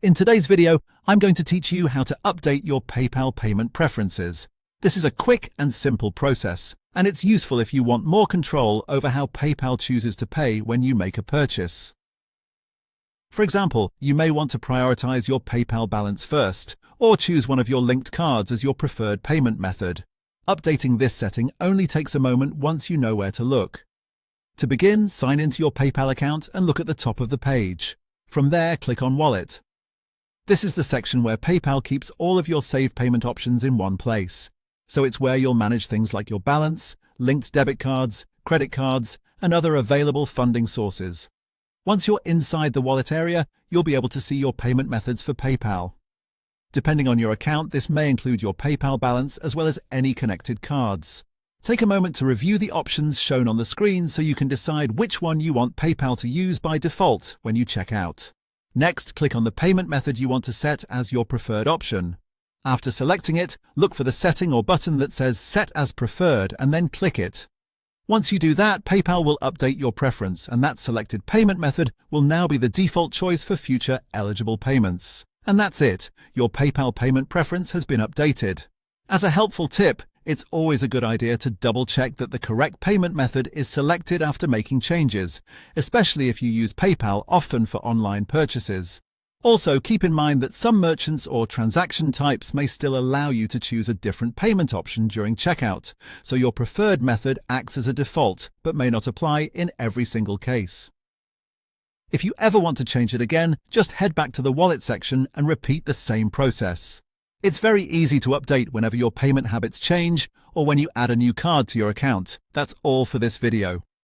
In today's video, I'm going to teach you how to update your PayPal payment preferences. This is a quick and simple process, and it's useful if you want more control over how PayPal chooses to pay when you make a purchase. For example, you may want to prioritize your PayPal balance first, or choose one of your linked cards as your preferred payment method. Updating this setting only takes a moment once you know where to look. To begin, sign into your PayPal account and look at the top of the page. From there, click on Wallet. This is the section where PayPal keeps all of your saved payment options in one place. So it's where you'll manage things like your balance, linked debit cards, credit cards, and other available funding sources. Once you're inside the wallet area, you'll be able to see your payment methods for PayPal. Depending on your account, this may include your PayPal balance as well as any connected cards. Take a moment to review the options shown on the screen so you can decide which one you want PayPal to use by default when you check out. Next, click on the payment method you want to set as your preferred option. After selecting it, look for the setting or button that says Set as Preferred and then click it. Once you do that, PayPal will update your preference, and that selected payment method will now be the default choice for future eligible payments. And that's it, your PayPal payment preference has been updated. As a helpful tip, it's always a good idea to double-check that the correct payment method is selected after making changes, especially if you use PayPal often for online purchases. Also, keep in mind that some merchants or transaction types may still allow you to choose a different payment option during checkout, so your preferred method acts as a default but may not apply in every single case. If you ever want to change it again, just head back to the wallet section and repeat the same process. It's very easy to update whenever your payment habits change or when you add a new card to your account. That's all for this video.